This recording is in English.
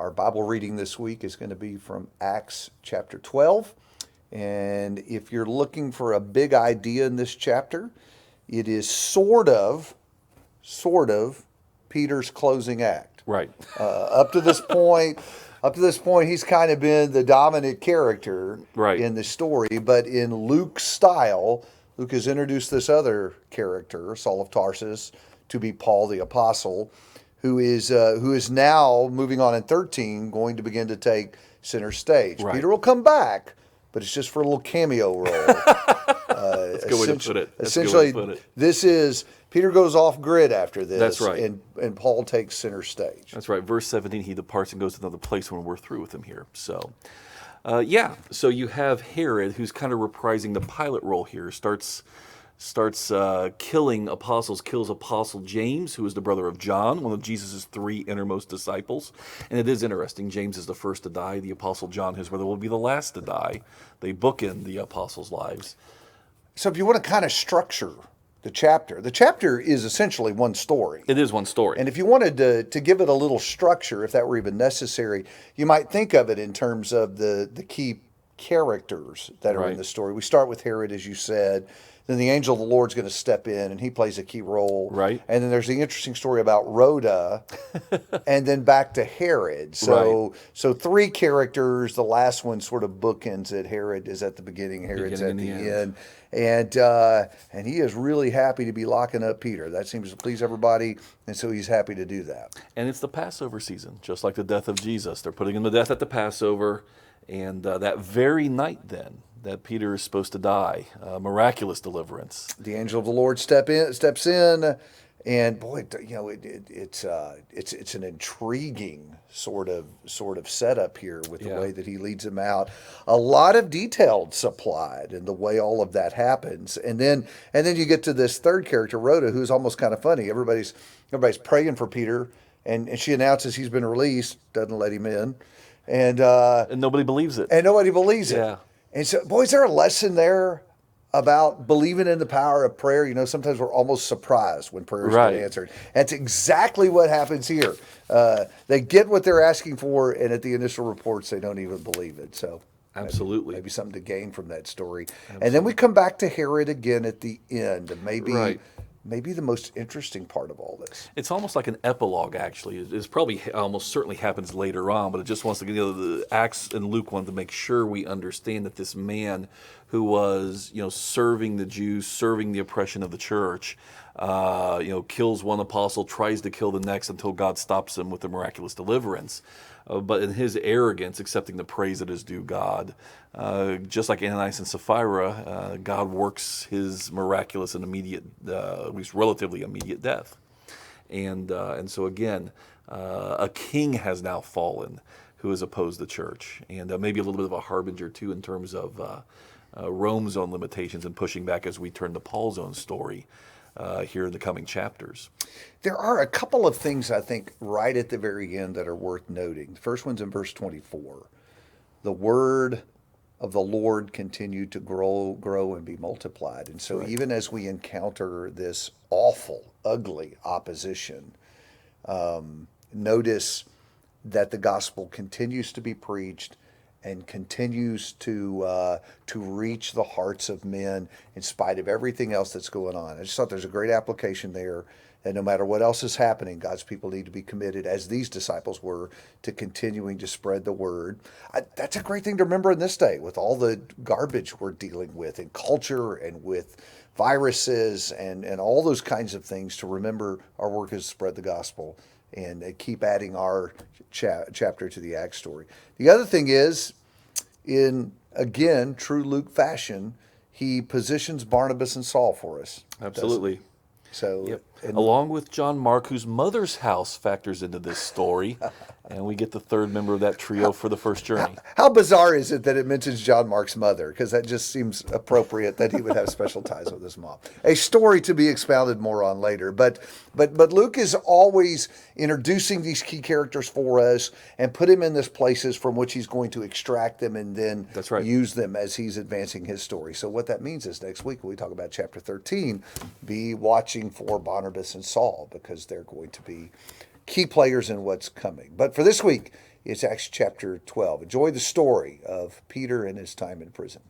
Our Bible reading this week is going to be from Acts chapter 12. And if you're looking for a big idea in this chapter, it is sort of Peter's closing act. Right. Up to this point, he's kind of been the dominant character Right. in the story. But in Luke's style, Luke has introduced this other character, Saul of Tarsus, to be Paul the Apostle, who is now moving on in 13, going to begin to take center stage. Right. Peter will come back, but it's just for a little cameo role. That's a good way to put it. Essentially, this is Peter goes off grid after this. That's right. And Paul takes center stage. That's right. Verse 17, he departs and goes to another place when we're through with him here. So, So you have Herod, who's kind of reprising the Pilate role here, starts killing apostles, kills Apostle James, who is the brother of John, one of Jesus' 3 innermost disciples. And it is interesting. James is the first to die. The Apostle John, his brother, will be the last to die. They bookend the apostles' lives. So if you want to kind of structure the chapter is essentially one story. It is one story. And if you wanted to give it a little structure, if that were even necessary, you might think of it in terms of the key characters that are in the story. We start with Herod, as you said. Then the angel of the Lord's going to step in, and he plays a key role. Right. And then there's the interesting story about Rhoda, and then back to Herod. So 3 characters. The last one sort of bookends it. Herod is at the beginning. Herod's at the end. And he is really happy to be locking up Peter. That seems to please everybody, and so he's happy to do that. And it's the Passover season, just like the death of Jesus. They're putting him to death at the Passover, and that very night then, that Peter is supposed to die, miraculous deliverance. The angel of the Lord steps in, and boy, it's an intriguing sort of setup here with the way that he leads him out. A lot of detail supplied in the way all of that happens, and then you get to this third character, Rhoda, who's almost kind of funny. Everybody's praying for Peter, and she announces he's been released, doesn't let him in, and nobody believes it. And nobody believes it. Yeah. And so, boy, is there a lesson there about believing in the power of prayer? Sometimes we're almost surprised when prayers get answered. That's exactly what happens here. They get what they're asking for, and at the initial reports, they don't even believe it. So, absolutely, maybe something to gain from that story. Absolutely. And then we come back to Herod again at the end, and maybe the most interesting part of all this. It's almost like an epilogue, actually. It's probably almost certainly happens later on, but it just wants to, the Acts and Luke wanted to make sure we understand that this man who was, serving the Jews, serving the oppression of the church, kills one apostle, tries to kill the next until God stops him with a miraculous deliverance. But in his arrogance, accepting the praise that is due God, just like Ananias and Sapphira, God works his miraculous and immediate, at least relatively immediate death. And so again, a king has now fallen who has opposed the church, and maybe a little bit of a harbinger too in terms of Rome's own limitations and pushing back as we turn to Paul's own story. Here in the coming chapters. There are a couple of things, I think, right at the very end that are worth noting. The first one's in verse 24. The word of the Lord continued to grow and be multiplied. And so even as we encounter this awful, ugly opposition, notice that the gospel continues to be preached and continues to reach the hearts of men in spite of everything else that's going on. I just thought there's a great application there that no matter what else is happening, God's people need to be committed, as these disciples were, to continuing to spread the word. That's a great thing to remember in this day with all the garbage we're dealing with in culture and with viruses and all those kinds of things, to remember our work is to spread the gospel and keep adding our chapter to the Acts story. The other thing is, in, again, true Luke fashion, he positions Barnabas and Saul for us. Absolutely. So, along with John Mark, whose mother's house factors into this story, and we get the third member of that trio for the first journey. How bizarre is it that it mentions John Mark's mother? Because that just seems appropriate that he would have special ties with his mom. A story to be expounded more on later. But Luke is always introducing these key characters for us and put him in these places from which he's going to extract them and then use them as he's advancing his story. So what that means is next week when we talk about chapter 13, be watching for Barnabas and Saul, because they're going to be key players in what's coming. But for this week, it's Acts chapter 12. Enjoy the story of Peter and his time in prison.